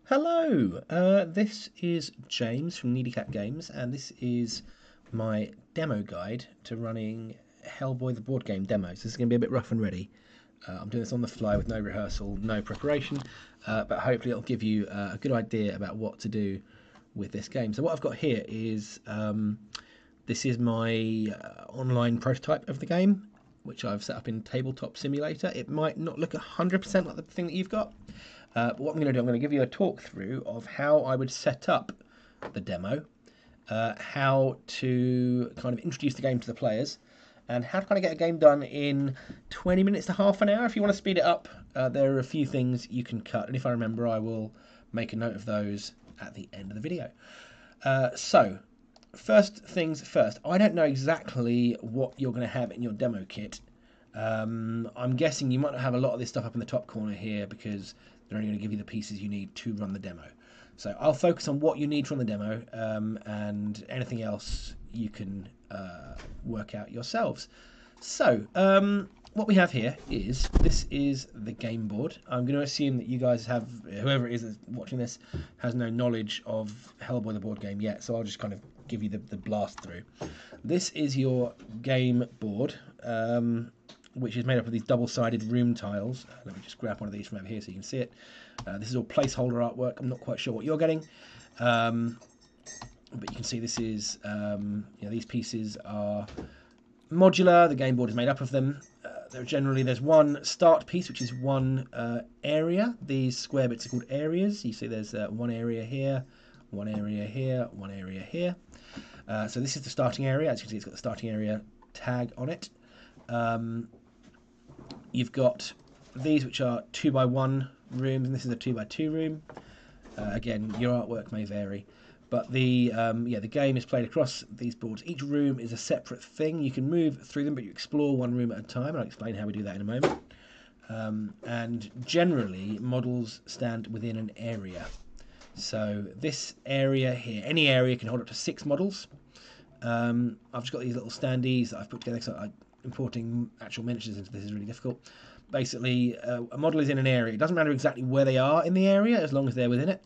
Hello, this is James from Needy Cat Games, and this is my demo guide to running Hellboy the board game demos. This is going to be a bit rough and ready. I'm doing this on the fly with no rehearsal, no preparation, but hopefully it'll give you a good idea about what to do with this game. So what I've got here is, this is my online prototype of the game, which I've set up in Tabletop Simulator. It might not look 100% like the thing that you've got. But what I'm going to do, I'm going to give you a talk through of how I would set up the demo, how to kind of introduce the game to the players, and how to kind of get a game done in 20 minutes to half an hour. If you want to speed it up, there are a few things you can cut, and if I remember, I will make a note of those at the end of the video. So, first things first, I don't know exactly what you're going to have in your demo kit. I'm guessing you might not have a lot of this stuff up in the top corner here because they're only going to give you the pieces you need to run the demo. So I'll focus on what you need from the demo, and anything else you can work out yourselves. So what we have here is, this is the game board. I'm going to assume that you guys have, whoever it is that's watching this, has no knowledge of Hellboy the board game yet, so I'll just kind of give you the blast through. This is your game board, which is made up of these double-sided room tiles. Let me just grab one of these from over here so you can see it. This is all placeholder artwork. I'm not quite sure what you're getting, but you can see this is, these pieces are modular. The game board is made up of them. There's one start piece, which is one area. These square bits are called areas. You see there's one area here, one area here, one area here. So this is the starting area. As you can see, it's got the starting area tag on it. You've got these, which are 2x1 rooms, and this is a 2x2 room. Again, your artwork may vary, but the game is played across these boards. Each room is a separate thing. You can move through them, but you explore one room at a time. I'll explain how we do that in a moment. And generally, models stand within an area. So this area here, any area can hold up to 6 models. I've just got these little standees that I've put together, so importing actual miniatures into this is really difficult. Basically, a model is in an area. It doesn't matter exactly where they are in the area, as long as they're within it.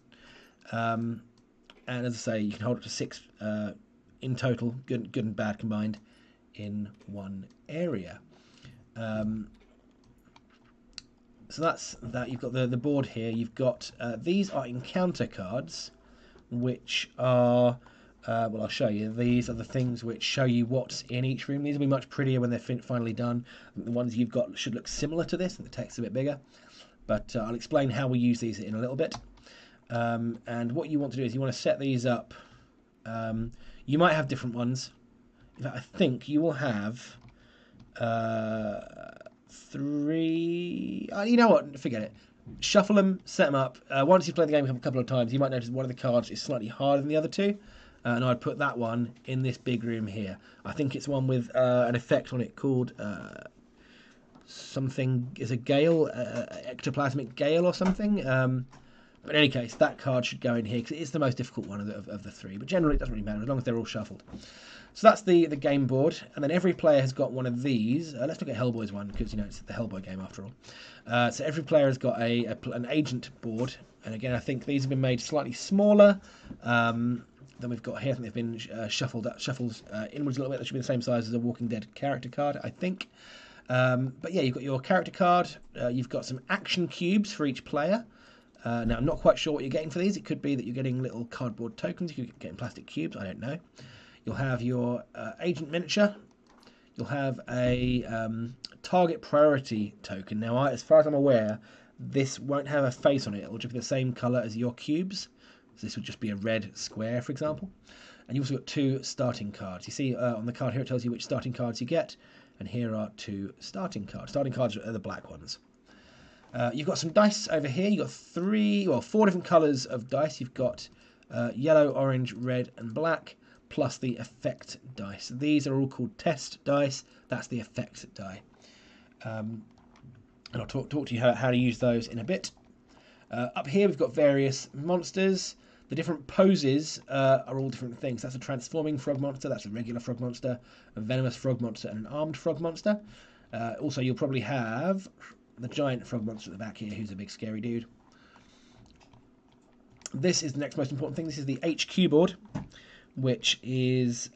And as I say, you can hold up to 6 in total, good and bad combined, in one area. So that's that. You've got the board here. You've got these are encounter cards, which are I'll show you. These are the things which show you what's in each room. These will be much prettier when they're finally done. The ones you've got should look similar to this, and the text is a bit bigger. But I'll explain how we use these in a little bit. And what you want to do is you want to set these up. You might have different ones. In fact, I think you will have 3. You know what? Forget it. Shuffle them, set them up. Once you've played the game a couple of times, you might notice one of the cards is slightly harder than the other two. And I'd put that one in this big room here. I think it's one with an effect on it called something, is a gale, ectoplasmic gale or something. But in any case, that card should go in here because it's the most difficult one of the 3. But generally, it doesn't really matter as long as they're all shuffled. So that's the game board, and then every player has got one of these. Let's look at Hellboy's one because it's the Hellboy game after all. So every player has got an agent board, and again, I think these have been made slightly smaller than we've got here. I think they've been shuffled inwards a little bit. They should be the same size as a Walking Dead character card, I think. But yeah, you've got your character card. You've got some action cubes for each player. Now, I'm not quite sure what you're getting for these. It could be that you're getting little cardboard tokens. You could get plastic cubes. I don't know. You'll have your agent miniature. You'll have a target priority token. Now, as far as I'm aware, this won't have a face on it. It will just be the same colour as your cubes. So this would just be a red square, for example. And you've also got 2 starting cards. You see on the card here, it tells you which starting cards you get. And here are 2 starting cards. Starting cards are the black ones. You've got some dice over here. You've got 4 different colours of dice. You've got yellow, orange, red, and black, plus the effect dice. These are all called test dice. That's the effect die. And I'll talk to you how to use those in a bit. Up here, we've got various monsters. The different poses are all different things. That's a transforming frog monster. That's a regular frog monster, a venomous frog monster, and an armed frog monster. Also, you'll probably have the giant frog monster at the back here, who's a big scary dude. This is the next most important thing. This is the HQ board, which is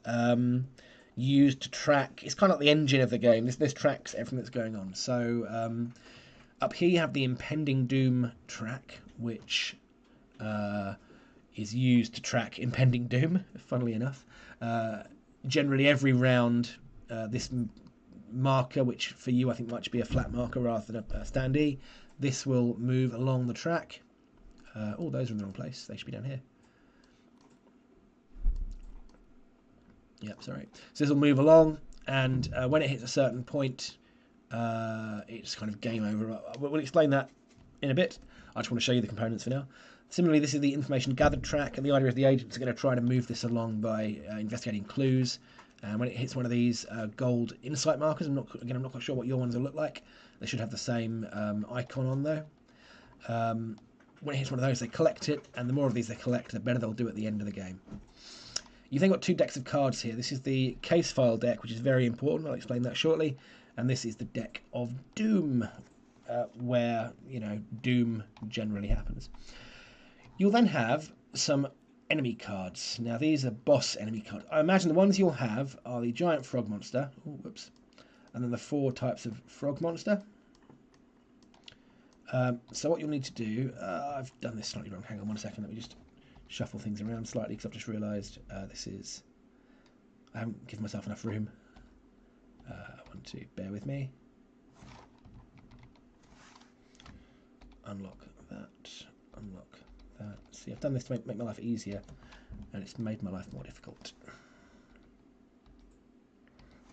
used to track. It's kind of like the engine of the game. This tracks everything that's going on. So up here you have the impending doom track, which is used to track impending doom. Funnily enough, generally every round, this marker, which for you I think might be a flat marker rather than a standee, this will move along the track. Oh, those are in the wrong place. They should be down here. Yep, sorry. So this will move along, and when it hits a certain point, it's kind of game over. We'll explain that in a bit. I just want to show you the components for now. Similarly, this is the information gathered track, and the idea is the agents are going to try to move this along by investigating clues. And when it hits one of these gold insight markers, I'm not quite sure what your ones will look like. They should have the same icon on though. When it hits one of those, they collect it, and the more of these they collect, the better they'll do at the end of the game. You've then got two decks of cards here. This is the case file deck, which is very important. I'll explain that shortly. And this is the deck of Doom, where, Doom generally happens. You'll then have some enemy cards. Now, these are boss enemy cards. I imagine the ones you'll have are the giant frog monster. Oh, whoops. And then the 4 types of frog monster. So what you'll need to do, I've done this slightly wrong. Hang on 1 second. Let me just shuffle things around slightly because I've just realised I haven't given myself enough room. I want to bear with me. Unlock that. Unlock that. See, I've done this to make my life easier, and it's made my life more difficult.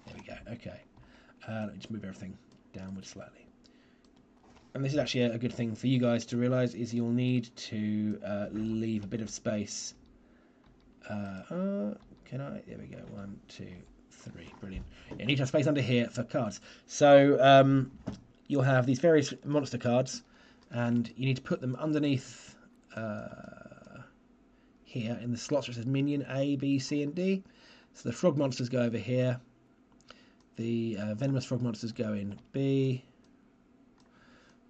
There we go. Okay. Let me just move everything downward slightly. And this is actually a good thing for you guys to realise, is you'll need to leave a bit of space. Can I? There we go. 1, 2, 3. Brilliant. You need to have space under here for cards. So you'll have these various monster cards, and you need to put them underneath here in the slots where it says minion A, B, C, and D. So the frog monsters go over here. The venomous frog monsters go in B.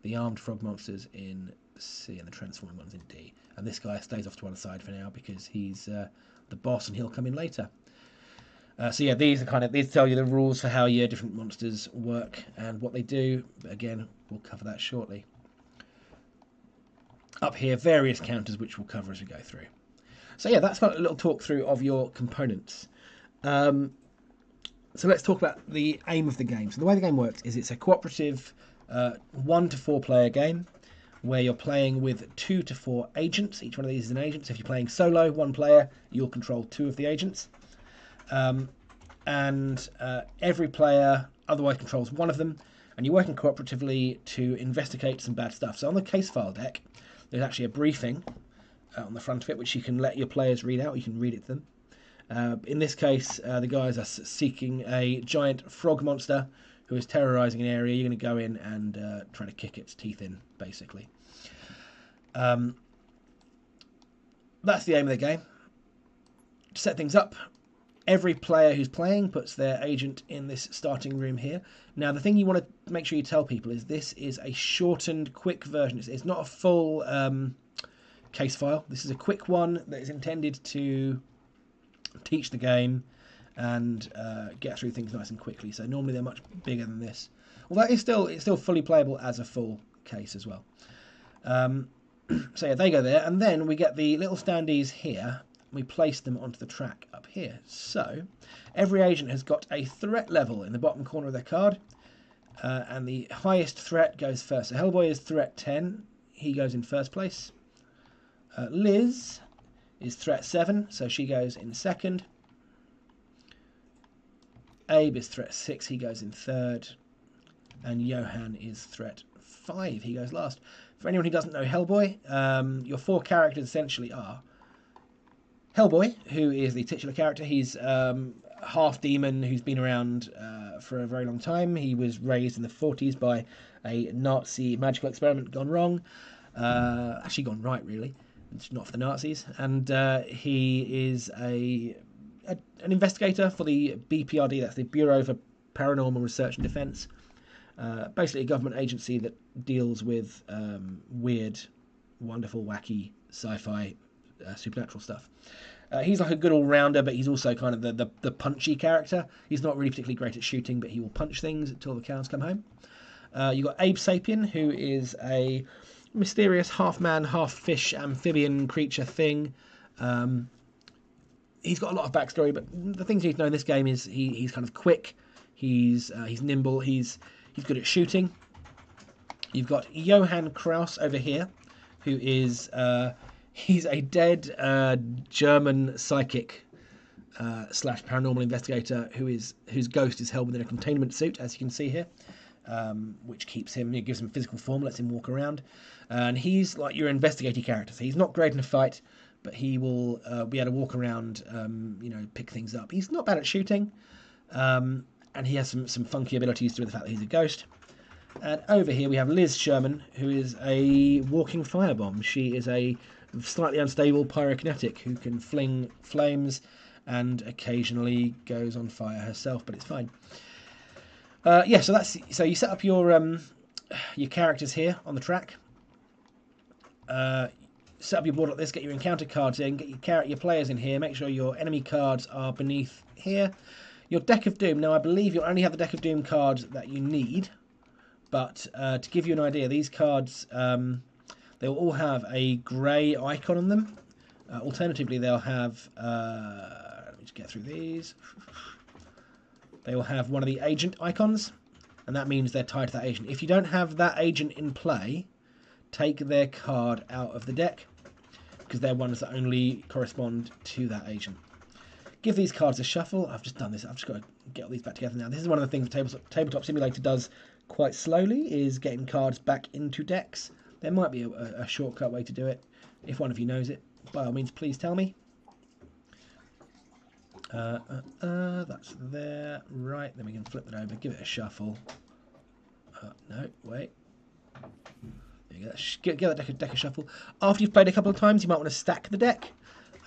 The armed frog monsters in C, and the transforming ones in D. And this guy stays off to one side for now because he's the boss, and he'll come in later. So yeah, these tell you the rules for how your different monsters work and what they do. But again, we'll cover that shortly. Up here, various counters which we'll cover as we go through. So yeah, that's got a little talk through of your components. So let's talk about the aim of the game. So the way the game works is it's a cooperative 1 to 4 player game where you're playing with 2 to 4 agents. Each one of these is an agent. So if you're playing solo, 1 player, you'll control 2 of the agents. And every player otherwise controls 1 of them, and you're working cooperatively to investigate some bad stuff. So on the case file deck, there's actually a briefing on the front of it, which you can let your players read out. You can read it to them. In this case, the guys are seeking a giant frog monster who is terrorising an area. You're going to go in and try to kick its teeth in, basically. That's the aim of the game. To set things up, every player who's playing puts their agent in this starting room here. Now, the thing you want to make sure you tell people is this is a shortened, quick version. It's not a full case file. This is a quick one that is intended to teach the game and get through things nice and quickly. So normally they're much bigger than this. Although it's still fully playable as a full case as well. So yeah, they go there, and then we get the little standees here. We place them onto the track up here. So every agent has got a threat level in the bottom corner of their card, and the highest threat goes first. So Hellboy is threat 10. He goes in first place. Liz is threat 7, so she goes in second. Abe is threat 6, he goes in third. And Johan is threat 5, he goes last. For anyone who doesn't know Hellboy, your 4 characters essentially are Hellboy, who is the titular character. He's half demon who's been around for a very long time. He was raised in the 40s by a Nazi magical experiment gone wrong. Actually gone right, really. It's not for the Nazis. And he is an investigator for the BPRD, that's the Bureau for Paranormal Research and Defence. Basically a government agency that deals with weird, wonderful, wacky, sci-fi supernatural stuff. He's like a good all-rounder, but he's also kind of the punchy character. He's not really particularly great at shooting, but he will punch things until the cows come home. You've got Abe Sapien, who is a mysterious half-man, half-fish amphibian creature thing. He's got a lot of backstory, but the things you need to know in this game is he's kind of quick, he's nimble, he's good at shooting. You've got Johann Kraus over here, who is he's a dead German psychic slash paranormal investigator whose ghost is held within a containment suit, as you can see here, which keeps him, it gives him physical form, lets him walk around, and he's like your investigating character. So he's not great in a fight, but he will be able to walk around, pick things up. He's not bad at shooting, and he has some funky abilities to do with the fact that he's a ghost. And over here we have Liz Sherman, who is a walking firebomb. She is a slightly unstable pyrokinetic who can fling flames and occasionally goes on fire herself, but it's fine. So you set up your characters here on the track. Set up your board like this, get your encounter cards in, get your players in here, make sure your enemy cards are beneath here. Your deck of doom, now I believe you'll only have the deck of doom cards that you need, but to give you an idea, these cards, they will all have a grey icon on them. Alternatively, they'll have, let me just get through these. They will have one of the agent icons, and that means they're tied to that agent. If you don't have that agent in play, take their card out of the deck, because they're ones that only correspond to that agent. Give these cards a shuffle. I've just done this. I've just got to get all these back together now. This is one of the things the Tabletop Simulator does quite slowly, is getting cards back into decks. There might be a shortcut way to do it. If one of you knows it, by all means, please tell me. That's there. Right, then we can flip it over, give it a shuffle. No, wait. There you go. Give that deck a shuffle. After you've played a couple of times, you might want to stack the deck.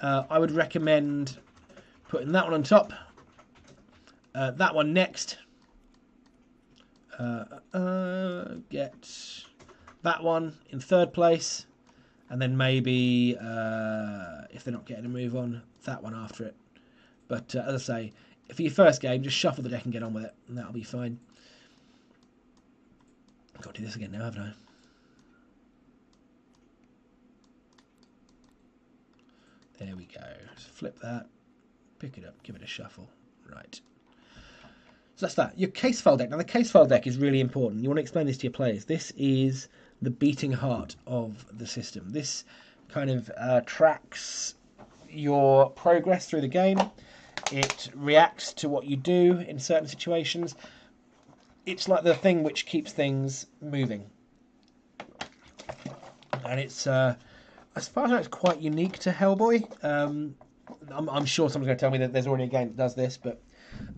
I would recommend putting that one on top, that one next. Get that one in third place, and then maybe if they're not getting a move on, that one after it. But as I say, for your first game, just shuffle the deck and get on with it, and that'll be fine. I've got to do this again now, haven't I? There we go. Just flip that, pick it up, give it a shuffle. Right. So that's that. Your case file deck. Now, the case file deck is really important. You want to explain this to your players. This is the beating heart of the system. This kind of tracks your progress through the game. It reacts to what you do in certain situations. It's like the thing which keeps things moving. And it's, as far as I know, it's quite unique to Hellboy. I'm sure someone's going to tell me that there's already a game that does this, but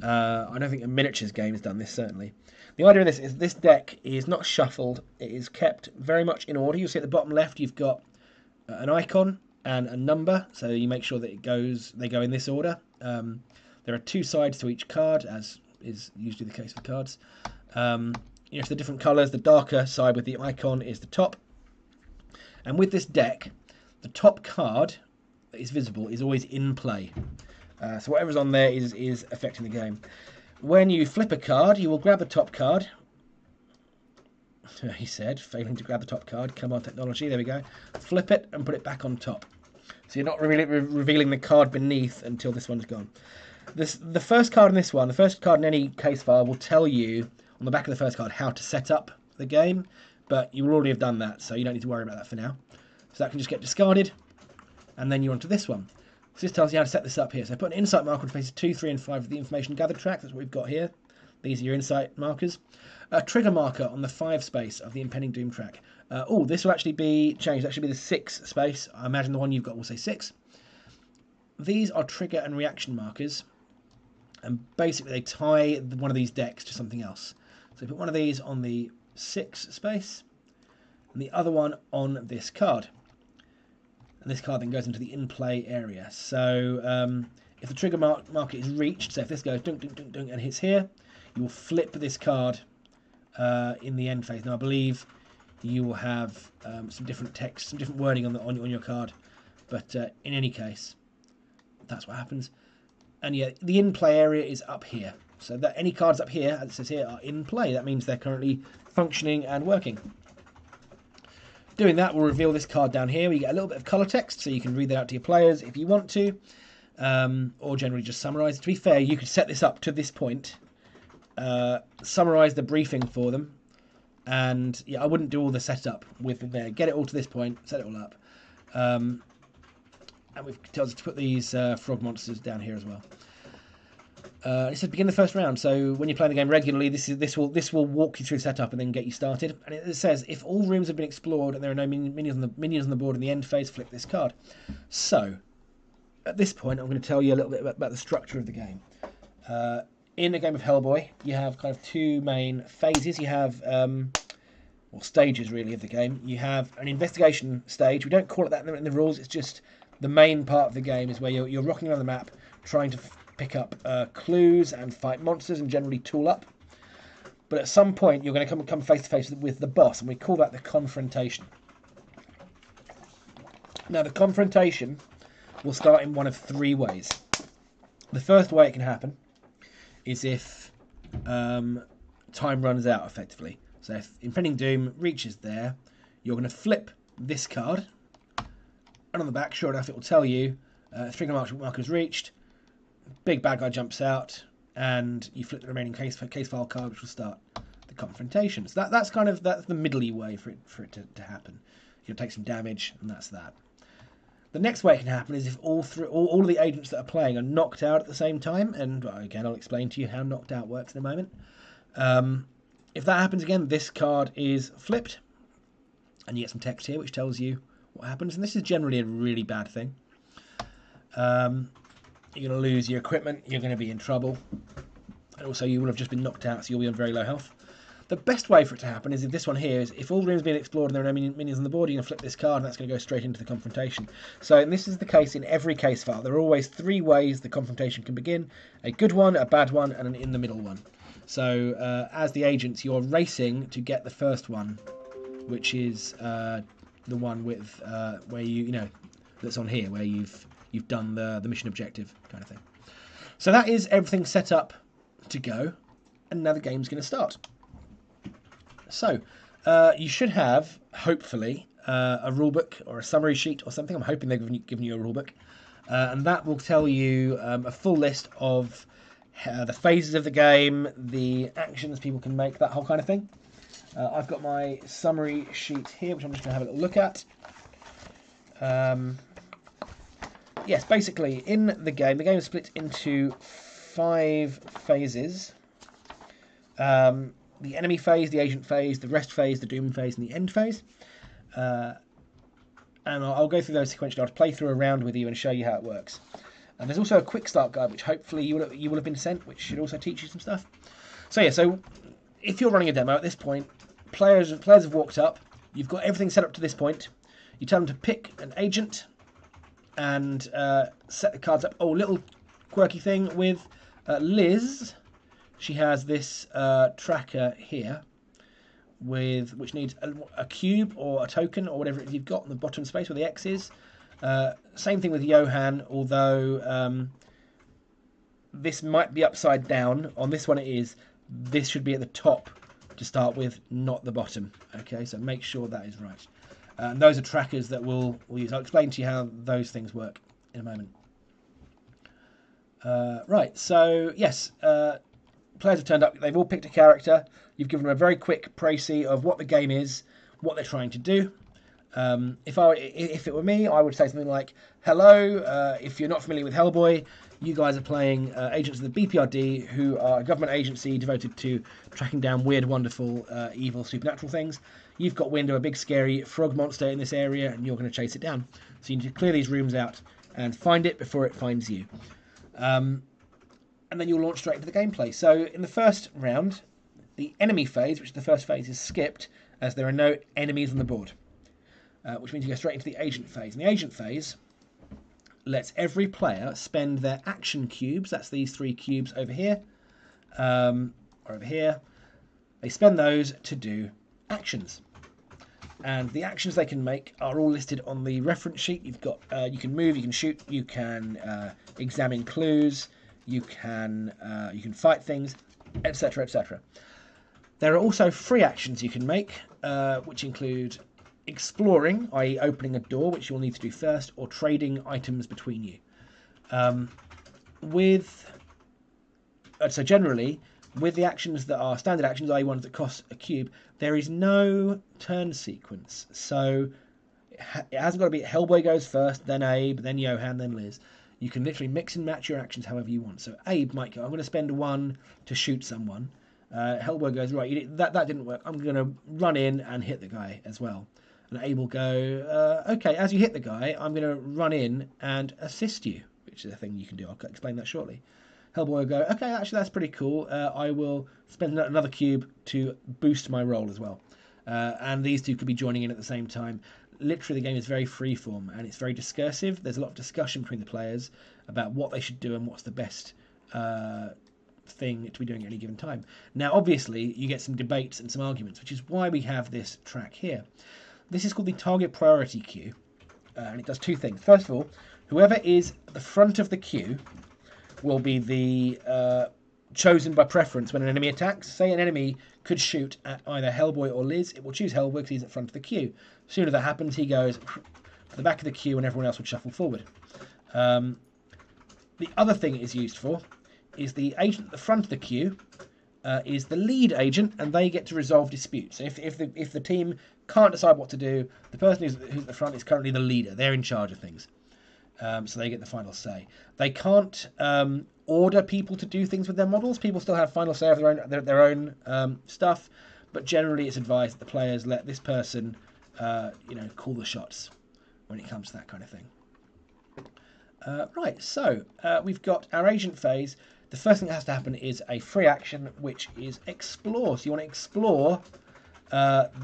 I don't think a miniatures game has done this, certainly. The idea of this is this deck is not shuffled. It is kept very much in order. You'll see at the bottom left you've got an icon and a number, so you make sure that they go in this order. There are two sides to each card, as is usually the case for cards. For the different colours, the darker side with the icon is the top. And with this deck, the top card that is visible is always in play. So whatever's on there is affecting the game. When you flip a card, you will grab the top card. He said, failing to grab the top card. Come on, technology. There we go. Flip it and put it back on top. So you're not really revealing the card beneath until this one's gone. The first card in this one, the first card in any case file will tell you on the back of the first card how to set up the game, but you will already have done that, so you don't need to worry about that for now. So that can just get discarded, and then you're onto this one. So this tells you how to set this up here. So put an insight marker on faces 2, 3, and 5 of the information gathered track. That's what we've got here. These are your insight markers. A trigger marker on the 5 space of the impending doom track. This will actually be changed. That should be the 6 space. I imagine the one you've got will say 6. These are trigger and reaction markers, and basically they tie one of these decks to something else. So put one of these on the 6 space, and the other one on this card. And this card then goes into the in-play area. So if the trigger marker is reached, so if this goes dunk, dunk, dunk, dunk, and hits here, you will flip this card in the end phase. Now I believe you will have some different text, some different wording on your card But in any case, that's what happens. And yeah, the in-play area is up here. So that any cards up here, as it says here, are in play. That means they're currently functioning and working. Doing that will reveal this card down here. We get a little bit of colour text, so you can read that out to your players if you want to, or generally just summarise it. To be fair, you could set this up to this point, summarise the briefing for them, and yeah, I wouldn't do all the setup with them there. Get it all to this point, set it all up, and we've told us to put these frog monsters down here as well. It says begin the first round. So when you're playing the game regularly, this will walk you through setup and then get you started. And it says if all rooms have been explored and there are no minions on the board in the end phase, flip this card. So at this point, I'm going to tell you a little bit about the structure of the game. In a game of Hellboy, you have kind of two main phases. You have or stages really of the game. You have an investigation stage. We don't call it that in the rules. It's just the main part of the game is where you're rocking around the map trying to pick up clues and fight monsters and generally tool up. But at some point you're going to come face to face with the boss, and we call that the confrontation. Now the confrontation will start in one of three ways. The first way it can happen is if time runs out effectively. So if Impending Doom reaches there, you're going to flip this card, and on the back, sure enough, it will tell you trigger marker is reached. Big bad guy jumps out, and you flip the remaining case file card, which will start the confrontation. So that's the middly way for it to happen. You'll take some damage, and that's that. The next way it can happen is if all of the agents that are playing are knocked out at the same time, and again I'll explain to you how knocked out works in a moment. If that happens again, this card is flipped, and you get some text here which tells you what happens, and this is generally a really bad thing. You're going to lose your equipment, you're going to be in trouble, and also you will have just been knocked out, so you'll be on very low health. The best way for it to happen is if this one here is if all rooms have been explored and there are no minions on the board, you're going to flip this card, and that's going to go straight into the confrontation. So, and this is the case in every case file. There are always three ways the confrontation can begin: a good one, a bad one, and an in-the-middle one. So, as the agents, you're racing to get the first one, which is the one with where that's on here, where you've done the mission objective kind of thing. So that is everything set up to go, and now the game's going to start. So you should have, hopefully, a rulebook or a summary sheet or something. I'm hoping they've given you a rulebook, and that will tell you a full list of the phases of the game, the actions people can make, that whole kind of thing. I've got my summary sheet here, which I'm just going to have a little look at. Yes, basically, in the game is split into 5 phases. The enemy phase, the agent phase, the rest phase, the doom phase, and the end phase. And I'll go through those sequentially. I'll play through a round with you and show you how it works. And there's also a quick start guide, which hopefully you will have been sent, which should also teach you some stuff. So yeah, so if you're running a demo at this point, players have walked up. You've got everything set up to this point. You tell them to pick an agent and set the cards up. Oh, little quirky thing with Liz. She has this tracker here, which needs a cube or a token or whatever you've got in the bottom space where the X is. Same thing with Johan, although this might be upside down. On this one it is. This should be at the top to start with, not the bottom. Okay, so make sure that is right. And those are trackers that we'll use. I'll explain to you how those things work in a moment. Right, so yes, players have turned up. They've all picked a character. You've given them a very quick précis of what the game is, what they're trying to do. If it were me, I would say something like, hello, if you're not familiar with Hellboy, you guys are playing agents of the BPRD, who are a government agency devoted to tracking down weird, wonderful, evil, supernatural things. You've got wind of a big, scary frog monster in this area, and you're going to chase it down. So you need to clear these rooms out and find it before it finds you. And then you'll launch straight into the gameplay. So in the first round, the enemy phase, which is the first phase, is skipped, as there are no enemies on the board. Which means you go straight into the agent phase. And the agent phase lets every player spend their action cubes. That's these 3 cubes over here, or over here. They spend those to do actions. And the actions they can make are all listed on the reference sheet. You've got you can move, you can shoot, you can examine clues, you can fight things, etc., etc. There are also free actions you can make, which include exploring, i.e. opening a door, which you'll need to do first, or trading items between you. So generally, with the actions that are standard actions, i.e. ones that cost a cube, there is no turn sequence. So it hasn't got to be Hellboy goes first, then Abe, then Johan, then Liz. You can literally mix and match your actions however you want. So Abe might go, I'm going to spend one to shoot someone. Hellboy goes, right, that didn't work. I'm going to run in and hit the guy as well. And Abe will go, okay, as you hit the guy, I'm going to run in and assist you, which is a thing you can do. I'll explain that shortly. Hellboy will go, okay, actually that's pretty cool. I will spend another cube to boost my roll as well. And these two could be joining in at the same time. Literally, the game is very freeform and it's very discursive. There's a lot of discussion between the players about what they should do and what's the best thing to be doing at any given time. Now, obviously, you get some debates and some arguments, which is why we have this track here. This is called the target priority queue, and it does two things. First of all, whoever is at the front of the queue will be the chosen by preference when an enemy attacks. Say an enemy could shoot at either Hellboy or Liz, it will choose Hellboy because he's at front of the queue. As soon as that happens, he goes to the back of the queue and everyone else would shuffle forward. The other thing it is used for is the agent at the front of the queue is the lead agent, and they get to resolve disputes. So if the team can't decide what to do, the person who's at the front is currently the leader. They're in charge of things. So they get the final say. They can't order people to do things with their models. People still have final say of their own stuff, but generally it's advised that the players let this person, call the shots when it comes to that kind of thing. Right, so we've got our agent phase. The first thing that has to happen is a free action, which is explore. So you want to explore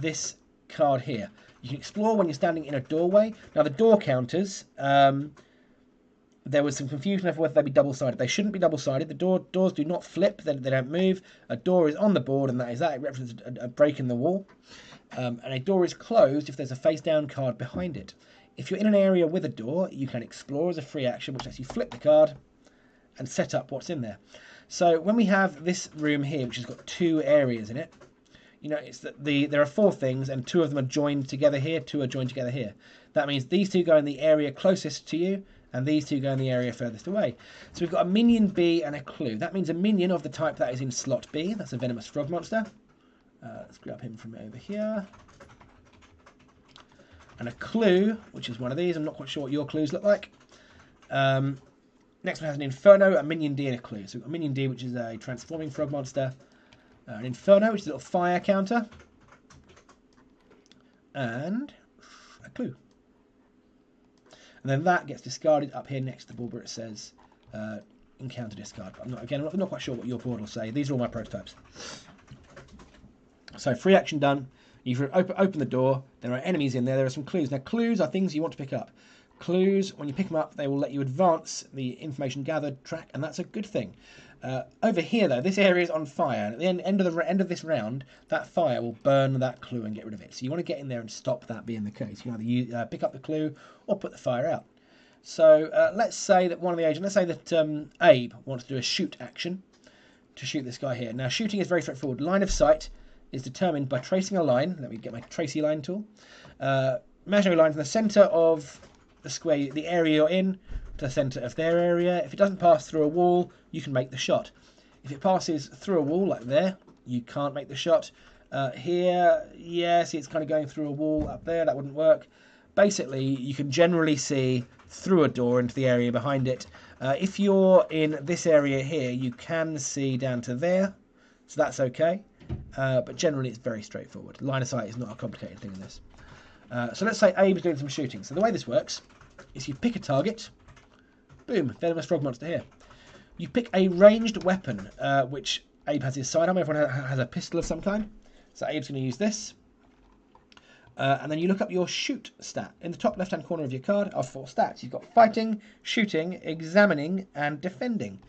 this card here. You can explore when you're standing in a doorway. Now the door counters, there was some confusion over whether they'd be double-sided. They shouldn't be double-sided. The doors do not flip. They don't move. A door is on the board, and that is that. It represents a break in the wall. And a door is closed if there's a face-down card behind it. If you're in an area with a door, you can explore as a free action, which lets you flip the card and set up what's in there. So when we have this room here, which has got two areas in it, it's that there are four things, and two of them are joined together here, two are joined together here. That means these two go in the area closest to you, and these two go in the area furthest away. So we've got a minion B and a clue. That means a minion of the type that is in slot B. That's a venomous frog monster. Let's grab him from over here. And a clue, which is one of these. I'm not quite sure what your clues look like. Next one has an Inferno, a Minion D, and a clue. So we've got a Minion D, which is a transforming frog monster. An Inferno, which is a little fire counter. And a clue. And then that gets discarded up here next to the board where it says encounter discard. I'm not quite sure what your board will say. These are all my prototypes. So free action done. You open the door. There are enemies in there. There are some clues. Now clues are things you want to pick up. Clues, when you pick them up, they will let you advance the information gathered track, and that's a good thing. Over here, though, this area is on fire. And at the end of this round, that fire will burn that clue and get rid of it. So you want to get in there and stop that being the case. You either pick up the clue or put the fire out. So let's say that Abe wants to do a shoot action to shoot this guy here. Now, shooting is very straightforward. Line of sight is determined by tracing a line. Let me get my tracey line tool. Imaginary line from the centre of the square, the area you're in, to the centre of their area. If it doesn't pass through a wall, you can make the shot. If it passes through a wall, like there, you can't make the shot. Here, yeah, see it's kind of going through a wall up there, that wouldn't work. Basically, you can generally see through a door into the area behind it. If you're in this area here, you can see down to there, so that's okay. But generally, it's very straightforward. Line of sight is not a complicated thing in this. So let's say Abe's doing some shooting. So the way this works is you pick a target. Boom, venomous frog monster here. You pick a ranged weapon, which Abe has his sidearm. Everyone has a pistol of some kind. So Abe's going to use this. And then you look up your shoot stat. In the top left-hand corner of your card are 4 stats. You've got fighting, shooting, examining, and defending.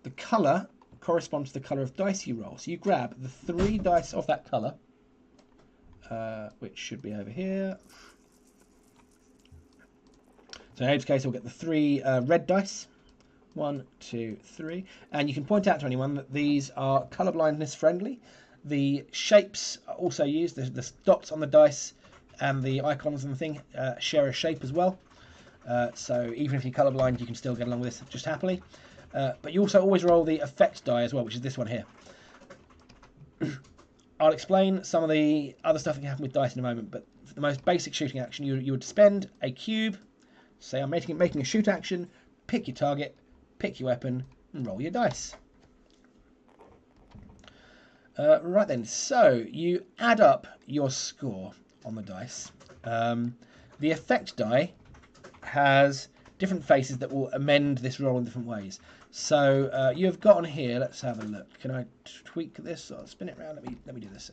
The colour corresponds to the colour of dice you roll. So you grab the 3 dice of that colour, which should be over here. So in Abe's case, we'll get the 3 red dice. 1, 2, 3. And you can point out to anyone that these are colour blindness friendly. The shapes are also used. The dots on the dice and the icons and the thing share a shape as well. So even if you're colourblind, you can still get along with this just happily. But you also always roll the effect die as well, which is this one here. I'll explain some of the other stuff that can happen with dice in a moment, but for the most basic shooting action, you would spend a cube. Say I'm making a shoot action, pick your target, pick your weapon, and roll your dice. Right then, so you add up your score on the dice. The effect die has different faces that will amend this roll in different ways. So you've got on here, let's have a look. Can I tweak this or spin it around? Let me do this.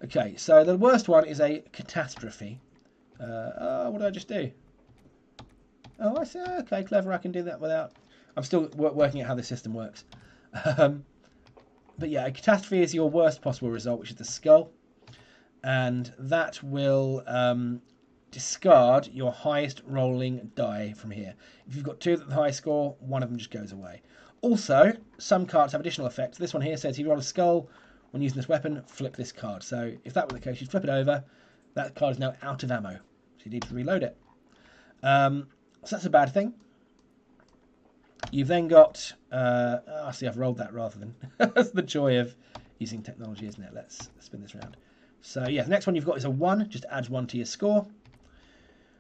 Okay, so the worst one is a catastrophe. What did I just do? Oh, I see. Okay, clever. I can do that without... I'm still working out how the system works. But yeah, a catastrophe is your worst possible result, which is the skull. And that will discard your highest rolling die from here. If you've got 2 at the high score, one of them just goes away. Also, some cards have additional effects. This one here says if you roll a skull when using this weapon, flip this card. So if that were the case, you'd flip it over. That card is now out of ammo. So you need to reload it. So that's a bad thing. You've then got... see, I've rolled that rather than... That's the joy of using technology, isn't it? Let's spin this around. So, yeah, the next one you've got is a 1. Just adds 1 to your score.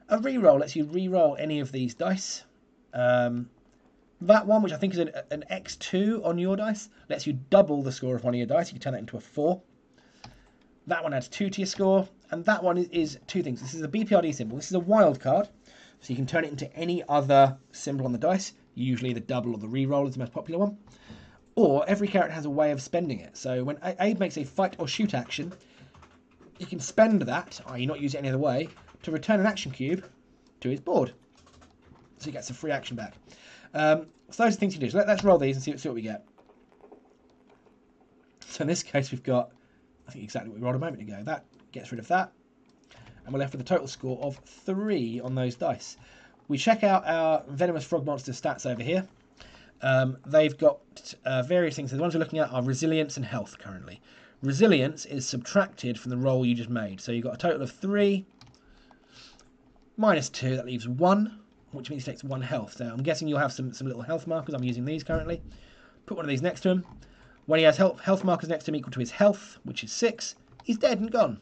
A reroll lets you re-roll any of these dice. That one, which I think is an X2 on your dice, lets you double the score of one of your dice. You can turn that into a 4. That one adds 2 to your score. And that one is 2 things. This is a BPRD symbol. This is a wild card. So you can turn it into any other symbol on the dice. Usually the double or the re-roll is the most popular one. Or every character has a way of spending it. So when Abe makes a fight or shoot action, he can spend that, i.e. not use it any other way, to return an action cube to his board. So he gets a free action back. So those are the things you do. So let's roll these and see what we get. So in this case we've got, I think exactly what we rolled a moment ago. That gets rid of that. And we're left with a total score of 3 on those dice. We check out our Venomous Frog Monster stats over here. They've got various things. So the ones we're looking at are resilience and health currently. Resilience is subtracted from the roll you just made. So you've got a total of 3 minus 2. That leaves 1, which means he takes 1 health. So I'm guessing you'll have some little health markers. I'm using these currently. Put one of these next to him. When he has health markers next to him equal to his health, which is 6, he's dead and gone.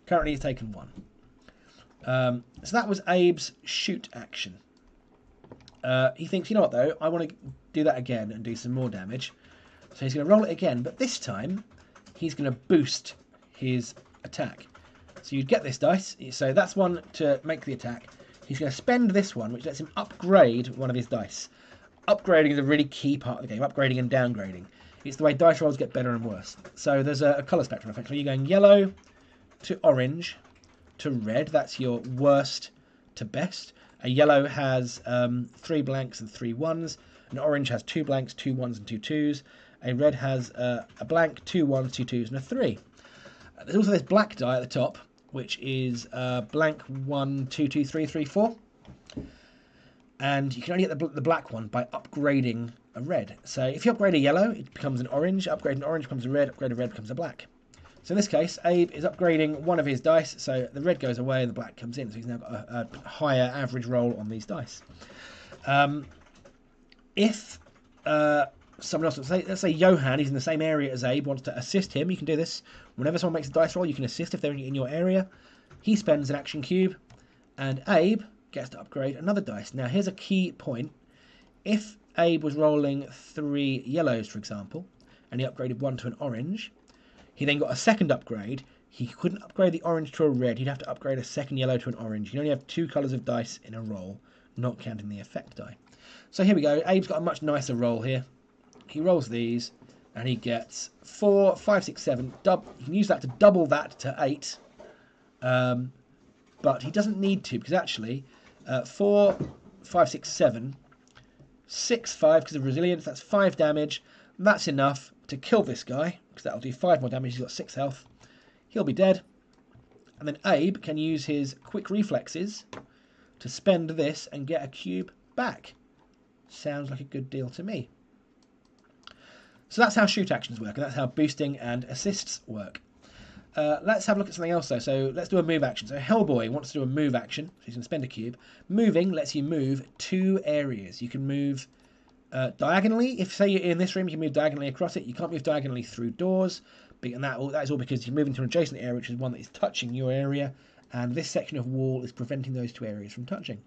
Currently he's taken 1. So that was Abe's shoot action. He thinks, you know what though, I want to do that again and do some more damage. So he's going to roll it again, but this time he's going to boost his attack. So you'd get this dice, so that's one to make the attack. He's going to spend this one, which lets him upgrade one of his dice. Upgrading is a really key part of the game, upgrading and downgrading. It's the way dice rolls get better and worse. So there's a colour spectrum effect, where you're going yellow to orange to red. That's your worst to best. A yellow has 3 blanks and 3 1s. An orange has 2 blanks, 2 1s and 2 2s. A red has a blank, 2 1s, 2 2s and a 3. There's also this black die at the top, which is blank 1 2 2 3 3 4. And you can only get the black one by upgrading a red. So if you upgrade a yellow, it becomes an orange. Upgrade an orange becomes a red. Upgrade a red becomes a black. So in this case, Abe is upgrading one of his dice, so the red goes away and the black comes in. So he's now got a higher average roll on these dice. If someone else, let's say Johan, he's in the same area as Abe, wants to assist him, you can do this. Whenever someone makes a dice roll, you can assist if they're in your area. He spends an action cube, and Abe gets to upgrade another dice. Now, here's a key point. If Abe was rolling 3 yellows, for example, and he upgraded one to an orange, he then got a second upgrade. He couldn't upgrade the orange to a red. He'd have to upgrade a second yellow to an orange. You only have 2 colours of dice in a roll, not counting the effect die. So here we go. Abe's got a much nicer roll here. He rolls these, and he gets 4, 5, 6, 7. You can use that to double that to 8. But he doesn't need to, because actually 4, 5, 6, 7, 6, 5 because of resilience. That's 5 damage. That's enough to kill this guy, because that'll do 5 more damage. He's got 6 health. he'll be dead. And then Abe can use his quick reflexes to spend this and get a cube back. Sounds like a good deal to me. So that's how shoot actions work, and that's how boosting and assists work. Let's have a look at something else though. So let's do a move action. So Hellboy wants to do a move action, so he's going to spend a cube. Moving lets you move 2 areas. You can move diagonally. If say you're in this room, you can move diagonally across it. You can't move diagonally through doors, and that is all because you're moving to an adjacent area, which is one that is touching your area, and this section of wall is preventing those 2 areas from touching.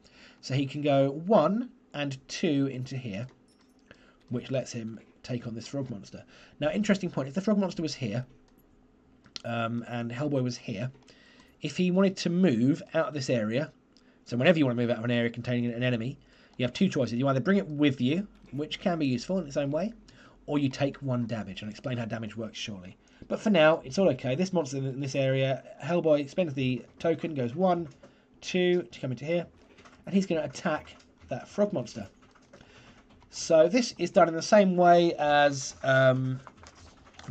So he can go 1 and 2 into here, which lets him take on this frog monster. Now, interesting point, if the frog monster was here, and Hellboy was here, if he wanted to move out of this area, so whenever you want to move out of an area containing an enemy, you have 2 choices. You either bring it with you, which can be useful in its own way, or you take 1 damage. I'll explain how damage works shortly. But for now, it's all okay. This monster in this area, Hellboy spends the token, goes 1, 2 to come into here, and he's going to attack that frog monster. So this is done in the same way as the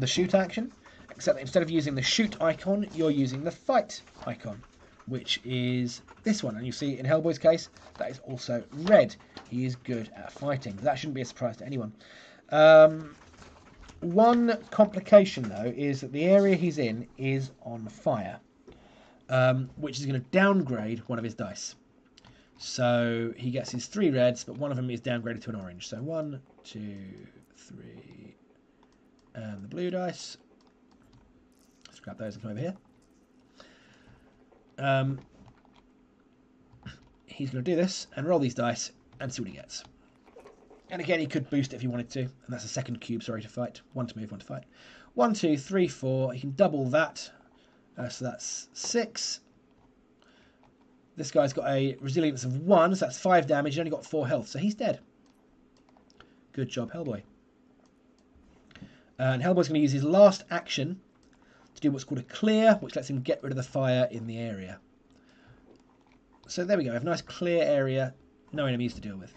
shoot action, except that instead of using the shoot icon, you're using the fight icon, which is this one. And you see in Hellboy's case, that is also red. He is good at fighting. That shouldn't be a surprise to anyone. One complication, though, is that the area he's in is on fire, which is going to downgrade one of his dice. So he gets his 3 reds, but one of them is downgraded to an orange. So 1, 2, 3, and the blue dice. Let's grab those and come over here. He's going to do this and roll these dice and see what he gets. And again, he could boost it if he wanted to, and that's a second cube, sorry, to fight. 1 to move, 1 to fight. 1, 2, 3, 4. He can double that. So that's 6. This guy's got a resilience of 1, so that's 5 damage. He's only got 4 health, so he's dead. Good job, Hellboy. And Hellboy's going to use his last action to do what's called a clear, which lets him get rid of the fire in the area. So there we go. We have a nice clear area, no enemies to deal with.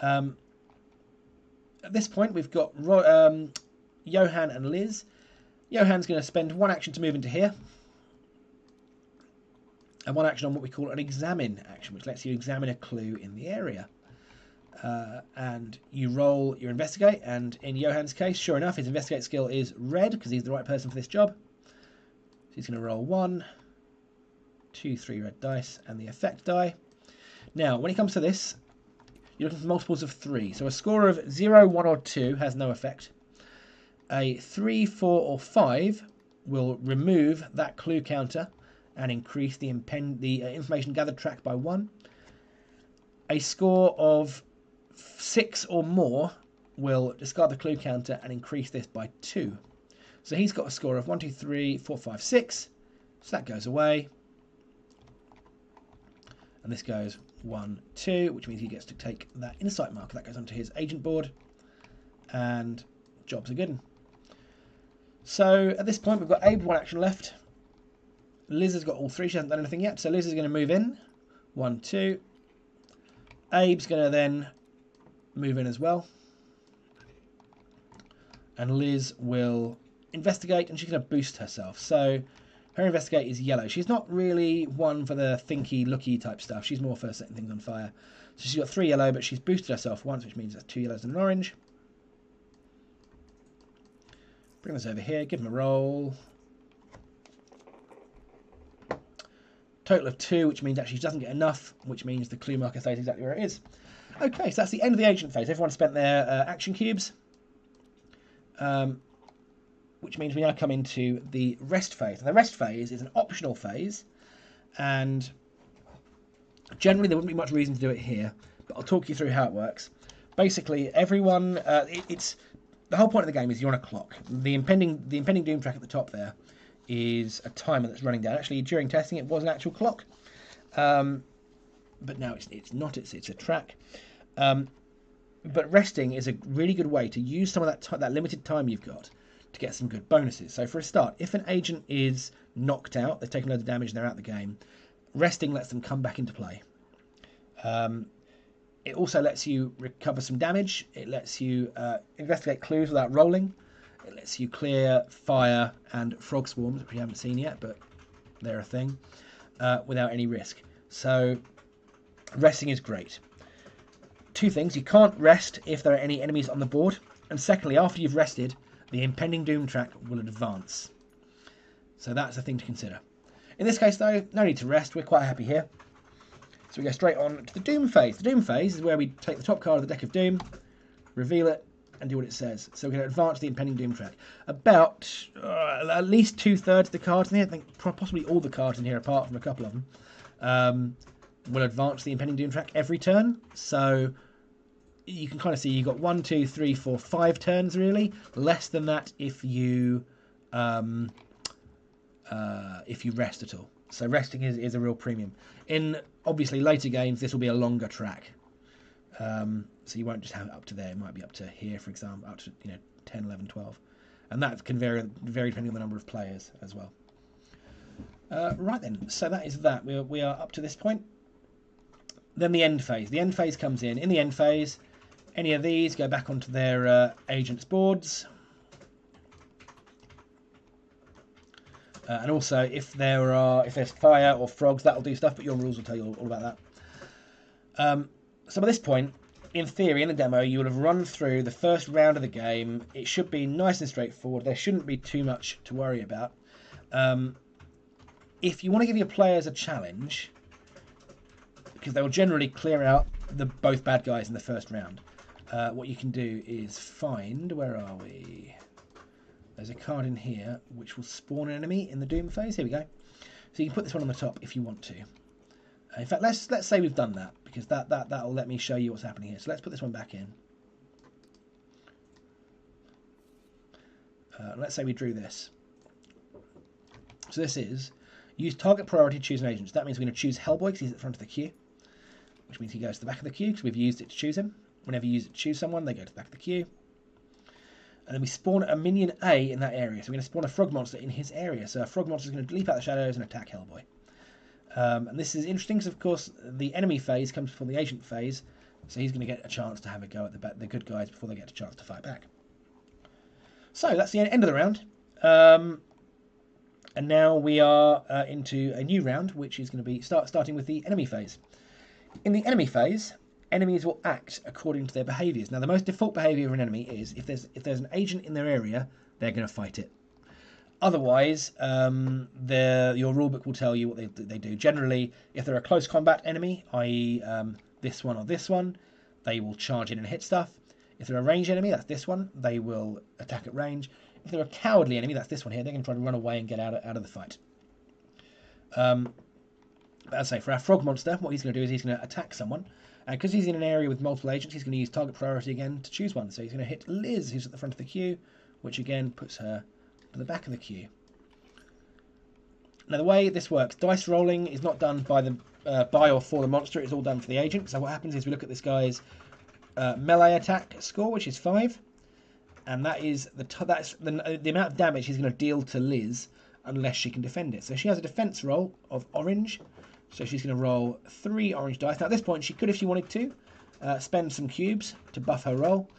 At this point, we've got Johan and Liz. Johan's going to spend 1 action to move into here, and 1 action on what we call an examine action, which lets you examine a clue in the area. And you roll your investigate, and in Johan's case, sure enough, his investigate skill is red, because he's the right person for this job. So he's going to roll 1, 2, 3 red dice, and the effect die. Now, when it comes to this, you're looking for multiples of 3. So a score of 0, 1, or 2 has no effect. A 3, 4, or 5 will remove that clue counter and increase the information gathered track by 1. A score of 6 or more will discard the clue counter and increase this by 2. So he's got a score of 1, 2, 3, 4, 5, 6. So that goes away. And this goes 1, 2, which means he gets to take that insight marker. That goes onto his agent board. And jobs are good. So at this point, we've got Abe 1 action left. Liz has got all 3. She hasn't done anything yet. So Liz is going to move in. 1, 2. Abe's going to then move in as well. And Liz will investigate, and she's going to boost herself. So her investigate is yellow. She's not really one for the thinky, looky type stuff. She's more for setting things on fire. So she's got 3 yellow, but she's boosted herself once, which means that's 2 yellows and an orange. Bring this over here, give him a roll. Total of 2, which means actually she doesn't get enough, which means the clue marker stays exactly where it is. Okay, so that's the end of the agent phase. Everyone spent their action cubes, which means we now come into the rest phase. And the rest phase is an optional phase, and generally there wouldn't be much reason to do it here, but I'll talk you through how it works. Basically, everyone, it's the whole point of the game is you're on a clock. The impending doom track at the top there is a timer that's running down. Actually, during testing, it was an actual clock, but now it's not. It's a track. But resting is a really good way to use some of that limited time you've got to get some good bonuses. So for a start, if an agent is knocked out, they've taken loads of damage and they're out of the game, resting lets them come back into play. It also lets you recover some damage. It lets you investigate clues without rolling. It lets you clear fire and frog swarms, which we haven't seen yet, but they're a thing, without any risk. So resting is great. Two things: you can't rest if there are any enemies on the board, and secondly, after you've rested, the impending doom track will advance. So that's a thing to consider. In this case, though, no need to rest. We're quite happy here. So we go straight on to the Doom phase. The Doom phase is where we take the top card of the deck of Doom, reveal it, and do what it says. So we're going to advance the impending Doom track. About at least 2/3 of the cards in here, I think possibly all the cards in here, apart from a couple of them, will advance the impending Doom track every turn. So you can kind of see you've got 1, 2, 3, 4, 5 turns really. Less than that if you rest at all. So resting is a real premium. In obviously later games, this will be a longer track. So you won't just have it up to there. It might be up to here, for example, up to 10, 11, 12. And that can vary depending on the number of players as well. Right then, so that is that. We are up to this point. Then the end phase. The end phase comes in. In the end phase, any of these go back onto their agents' boards. And also, if there's fire or frogs, that'll do stuff, but your rules will tell you all about that. So by this point, in theory, in the demo, you will have run through the first round of the game. It should be nice and straightforward. There shouldn't be too much to worry about. If you want to give your players a challenge, because they will generally clear out both bad guys in the first round, what you can do is find... Where are we? There's a card in here which will spawn an enemy in the Doom phase. Here we go. So you can put this one on the top if you want to. In fact, let's say we've done that, because that'll let me show you what's happening here. So let's put this one back in. Let's say we drew this. So this is use target priority to choose an agent. So that means we're going to choose Hellboy because he's at the front of the queue, which means he goes to the back of the queue because we've used it to choose him. Whenever you use it to choose someone, they go to the back of the queue. And then we spawn a minion A in that area. So we're going to spawn a frog monster in his area. So a frog monster is going to leap out the shadows and attack Hellboy. And this is interesting because, of course, the enemy phase comes before the agent phase. So he's going to get a chance to have a go at the good guys before they get a chance to fight back. So that's the end of the round. And now we are into a new round, which is going to be starting with the enemy phase. In the enemy phase, enemies will act according to their behaviours. Now, the most default behaviour of an enemy is if there's an agent in their area, they're going to fight it. Otherwise, your rulebook will tell you what they do. Generally, if they're a close combat enemy, i.e. this one or this one, they will charge in and hit stuff. If they're a ranged enemy, that's this one, they will attack at range. If they're a cowardly enemy, that's this one here, they're going to try to run away and get out of the fight. But as I say, for our frog monster, what he's going to do is he's going to attack someone. And because he's in an area with multiple agents, he's going to use target priority again to choose one. So he's going to hit Liz, who's at the front of the queue, which again puts her to the back of the queue. Now, the way this works, dice rolling is not done by or for the monster. It's all done for the agent. So what happens is we look at this guy's melee attack score, which is 5. And that is the amount of damage he's going to deal to Liz unless she can defend it. So she has a defense roll of orange. So she's going to roll 3 orange dice. Now at this point, she could, if she wanted to, spend some cubes to buff her roll.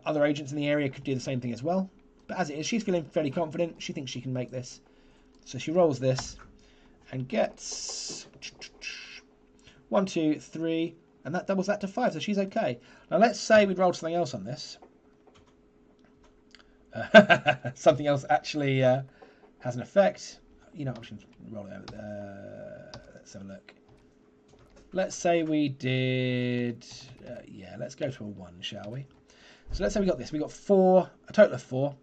Other agents in the area could do the same thing as well. But as it is, she's feeling fairly confident. She thinks she can make this. So she rolls this and gets 1, 2, 3, and that doubles that to 5. So she's okay. Now let's say we'd rolled something else on this. Something else actually has an effect. You know, I'm just going to roll it over. Let's have a look. Let's say we did... yeah, let's go to a 1, shall we? So let's say we got this. We got 4, a total of 4.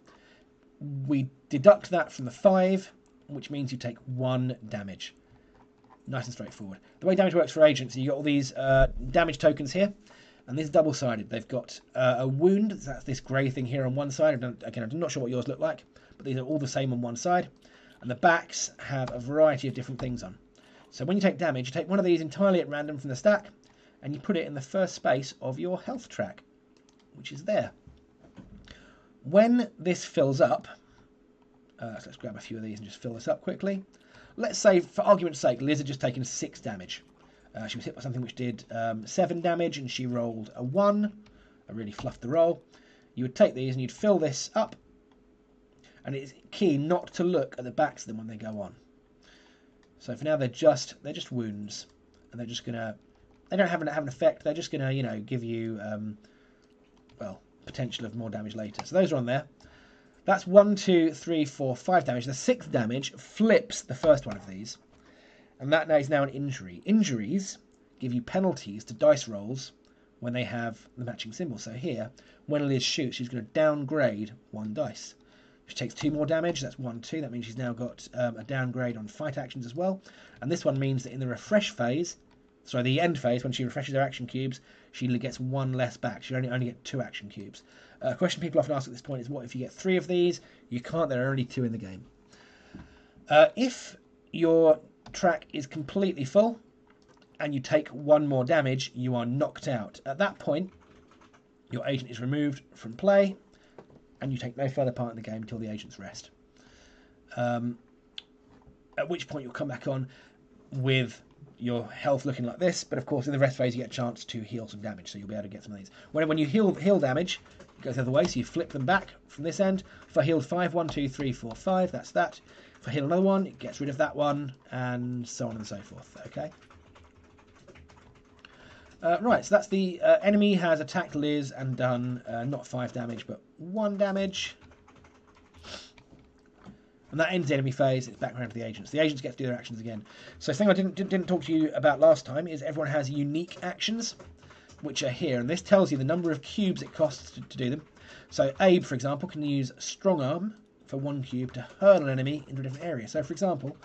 We deduct that from the 5, which means you take 1 damage. Nice and straightforward. The way damage works for agents, you got all these damage tokens here. And this is double-sided. They've got a wound. That's this grey thing here on one side. Again, I'm not sure what yours look like, but these are all the same on one side. And the backs have a variety of different things on. So when you take damage, you take one of these entirely at random from the stack, and you put it in the first space of your health track, which is there. When this fills up, so let's grab a few of these and just fill this up quickly. Let's say, for argument's sake, Liz had just taken 6 damage. She was hit by something which did 7 damage, and she rolled a 1. I really fluffed the roll. You would take these and you'd fill this up, and it's key not to look at the backs of them when they go on. So for now, they're just wounds, and they're just gonna. They don't have an effect. They're just gonna, give you well, potential of more damage later. So those are on there. That's 1, 2, 3, 4, 5 damage. The 6th damage flips the first one of these, and that is now an injury. Injuries give you penalties to dice rolls when they have the matching symbol. So here, when Liz shoots, she's going to downgrade 1 dice. She takes 2 more damage. That's 1, 2. That means she's now got a downgrade on fight actions as well. And this one means that in the refresh phase, sorry, the end phase, when she refreshes her action cubes, she gets 1 less back. She only get 2 action cubes. A question people often ask at this point is, what if you get 3 of these? You can't. There are only 2 in the game. If your track is completely full and you take 1 more damage, you are knocked out. At that point, your agent is removed from play, and you take no further part in the game until the agent's rest. At which point you'll come back on with your health looking like this, but of course in the rest phase you get a chance to heal some damage, so you'll be able to get some of these. When you heal damage, it goes the other way, so you flip them back from this end. If I healed 5, 1, 2, 3, 4, 5, that's that. If I heal another one, it gets rid of that one, and so on and so forth. Okay. Right, so that's the enemy has attacked Liz and done not 5 damage, but 1 damage. And that ends the enemy phase. It's back around to the agents. The agents get to do their actions again. So the thing I didn't talk to you about last time is everyone has unique actions, which are here. And this tells you the number of cubes it costs to do them. So Abe, for example, can use Strong Arm for 1 cube to hurl an enemy into a different area. So, for example,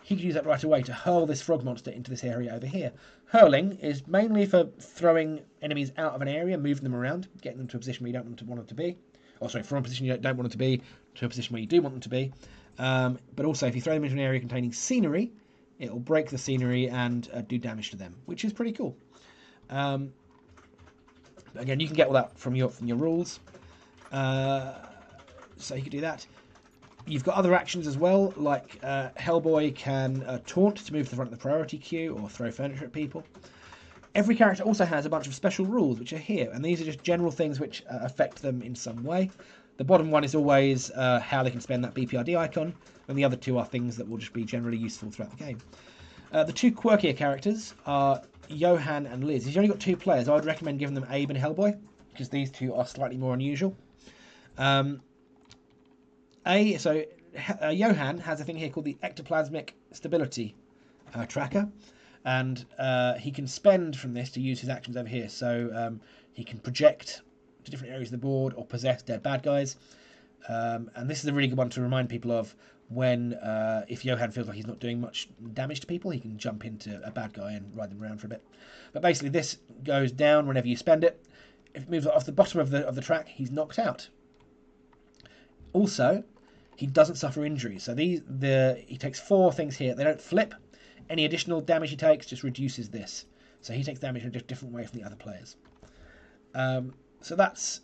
he could use that right away to hurl this frog monster into this area over here. Hurling is mainly for throwing enemies out of an area, moving them around, getting them to a position where you don't want them to be. Or sorry, from a position you don't want them to be to a position where you do want them to be. But also, if you throw them into an area containing scenery, it'll break the scenery and do damage to them, which is pretty cool. Again, you can get all that from your rules. So you can do that. You've got other actions as well, like Hellboy can taunt to move to the front of the priority queue or throw furniture at people. Every character also has a bunch of special rules, which are here, and these are just general things which affect them in some way. The bottom one is always how they can spend that BPRD icon, and the other 2 are things that will just be generally useful throughout the game. The 2 quirkier characters are Johan and Liz. If you've only got 2 players, I would recommend giving them Abe and Hellboy, because these 2 are slightly more unusual. Johan has a thing here called the Ectoplasmic Stability Tracker, and he can spend from this to use his actions over here. So he can project to different areas of the board or possess dead bad guys. And this is a really good one to remind people of when, if Johan feels like he's not doing much damage to people, he can jump into a bad guy and ride them around for a bit. But basically this goes down whenever you spend it. If it moves off the bottom of the track, he's knocked out. Also, he doesn't suffer injuries. So he takes 4 things here. They don't flip. Any additional damage he takes just reduces this. So he takes damage in a different way from the other players. So that's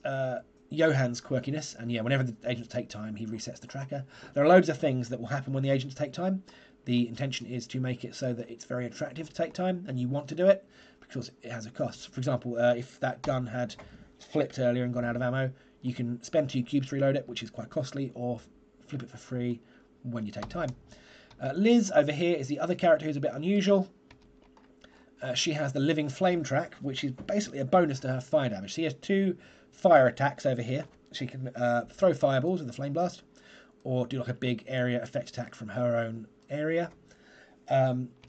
Johan's quirkiness. And yeah, whenever the agents take time, he resets the tracker. There are loads of things that will happen when the agents take time. The intention is to make it so that it's very attractive to take time, and you want to do it because it has a cost. For example, if that gun had flipped earlier and gone out of ammo, you can spend 2 cubes to reload it, which is quite costly, or flip it for free when you take time. Liz over here is the other character who's a bit unusual. She has the Living Flame track, which is basically a bonus to her fire damage. She has 2 fire attacks over here. She can throw fireballs with the Flame Blast, or do like a big area effect attack from her own area.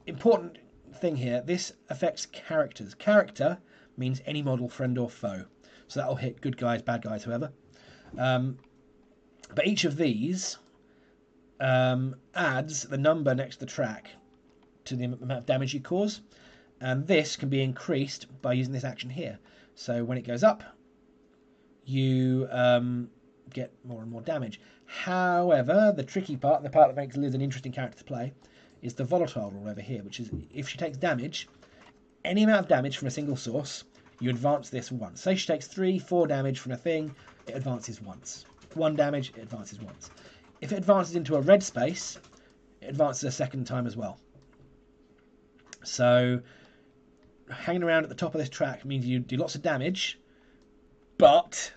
Important thing here, this affects characters. Character means any model, friend or foe. So that'll hit good guys, bad guys, whoever. But each of these adds the number next to the track to the amount of damage you cause. And this can be increased by using this action here. So when it goes up, you get more and more damage. However, the tricky part, the part that makes Liz an interesting character to play, is the volatile rule over here, which is if she takes damage, any amount of damage from a single source, you advance this once. Say she takes 3, 4 damage from a thing, it advances once. 1 damage, it advances once. If it advances into a red space, it advances a second time as well. So hanging around at the top of this track means you do lots of damage, but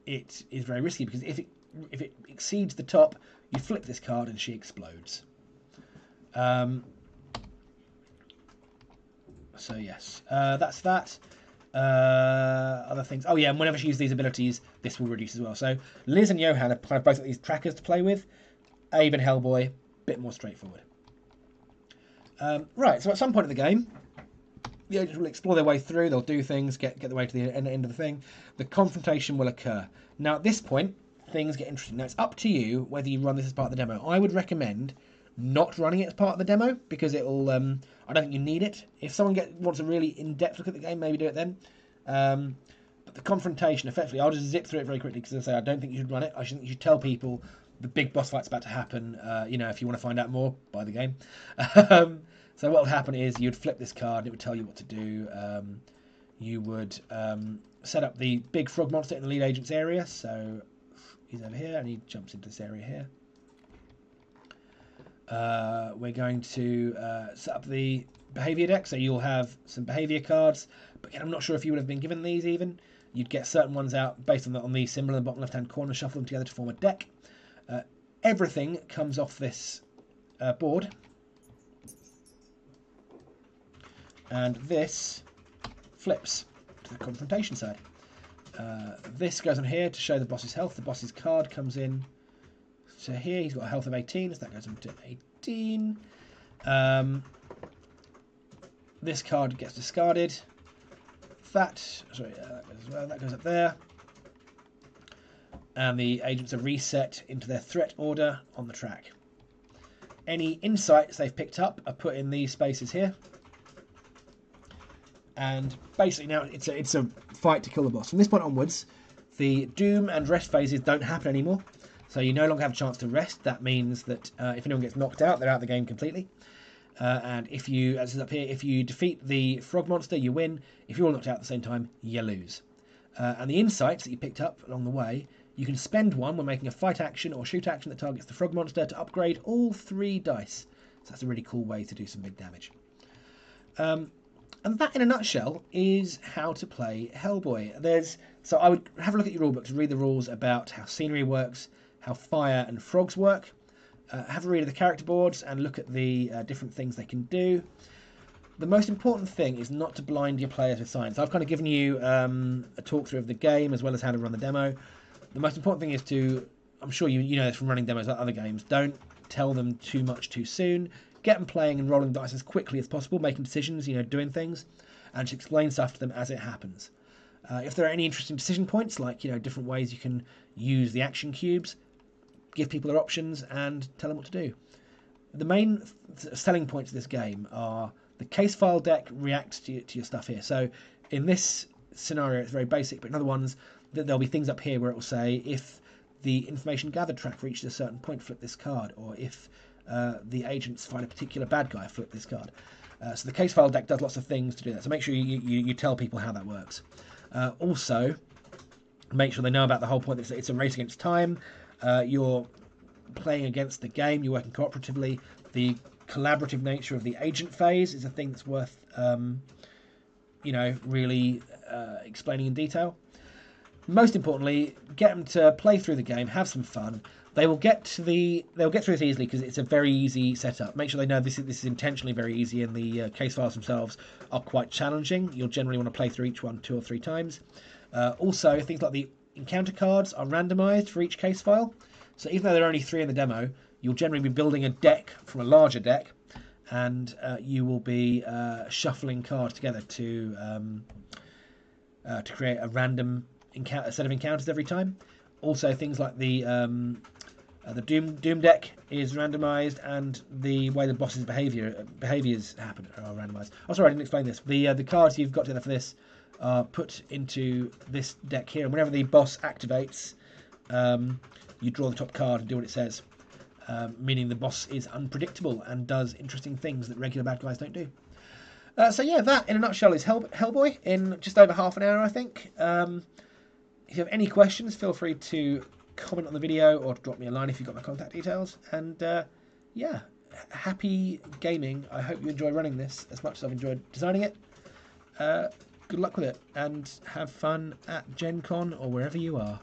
it is very risky, because if it exceeds the top, you flip this card and she explodes. So yes, that's that. Other things. Oh yeah, and whenever she uses these abilities, this will reduce as well. So Liz and Johan have both got these trackers to play with. Abe and Hellboy, a bit more straightforward. Right, so at some point in the game, the agents will explore their way through. They'll do things, get the way to the end of the thing. The confrontation will occur. Now at this point, things get interesting. Now it's up to you whether you run this as part of the demo. I would recommend not running it as part of the demo, because it'll. I don't think you need it. If someone wants a really in-depth look at the game, maybe do it then. But the confrontation, effectively, I'll just zip through it very quickly, because I don't think you should run it. I think you should tell people the big boss fight's about to happen. If you want to find out more, buy the game. So what would happen is you'd flip this card and it would tell you what to do. You would set up the big frog monster in the lead agent's area. So he's over here and he jumps into this area here. We're going to set up the behaviour deck. So you'll have some behaviour cards. But again, I'm not sure if you would have been given these even. You'd get certain ones out based on the symbol in the bottom left-hand corner, shuffle them together to form a deck. Everything comes off this board. And this flips to the confrontation side. This goes on here to show the boss's health. The boss's card comes in to here. He's got a health of 18, so that goes into 18. This card gets discarded. That goes as well. That goes up there. And the agents are reset into their threat order on the track. Any insights they've picked up are put in these spaces here. And basically now it's a fight to kill the boss. From this point onwards, the doom and rest phases don't happen anymore. So you no longer have a chance to rest. That means that if anyone gets knocked out, they're out of the game completely. And if you, as is up here, if you defeat the frog monster, you win. If you're all knocked out at the same time, you lose. And the insights that you picked up along the way, you can spend one when making a fight action or shoot action that targets the frog monster to upgrade all 3 dice. So that's a really cool way to do some big damage. And that, in a nutshell, is how to play Hellboy. So I would have a look at your rulebooks, read the rules about how scenery works, how fire and frogs work. Have a read of the character boards and look at the different things they can do. The most important thing is not to blind your players with science. I've kind of given you a talk through of the game as well as how to run the demo. The most important thing is to, I'm sure you know this from running demos like other games, don't tell them too much too soon. Get them playing and rolling dice as quickly as possible, making decisions, doing things, and just explain stuff to them as it happens. If there are any interesting decision points, like different ways you can use the action cubes, give people their options and tell them what to do. The main selling points of this game are the case file deck reacts to your stuff here. So in this scenario, it's very basic, but in other ones, there'll be things up here where it will say if the information gathered track reaches a certain point, flip this card, or if the agents find a particular bad guy, flip this card. So the case file deck does lots of things to do that. So make sure you tell people how that works. Also, make sure they know about the whole point that it's a race against time. You're playing against the game. You're working cooperatively. The collaborative nature of the agent phase is a thing that's worth, really explaining in detail. Most importantly, get them to play through the game, have some fun. They'll get through this easily because it's a very easy setup. Make sure they know this is intentionally very easy, and the case files themselves are quite challenging. You'll generally want to play through each one 2 or 3 times. Also, things like the encounter cards are randomised for each case file. So even though there are only 3 in the demo, you'll generally be building a deck from a larger deck, and you will be shuffling cards together to create a random set of encounters every time. Also, things like the Doom deck is randomised, and the way the boss's behaviours happen are randomised. Oh, sorry, I didn't explain this. The cards you've got together for this are put into this deck here, and whenever the boss activates, you draw the top card and do what it says, meaning the boss is unpredictable and does interesting things that regular bad guys don't do. So yeah, that in a nutshell is Hellboy in just over half an hour, I think. If you have any questions, feel free to comment on the video or drop me a line if you've got my contact details. And yeah, happy gaming. I hope you enjoy running this as much as I've enjoyed designing it. Good luck with it, and have fun at Gen Con or wherever you are.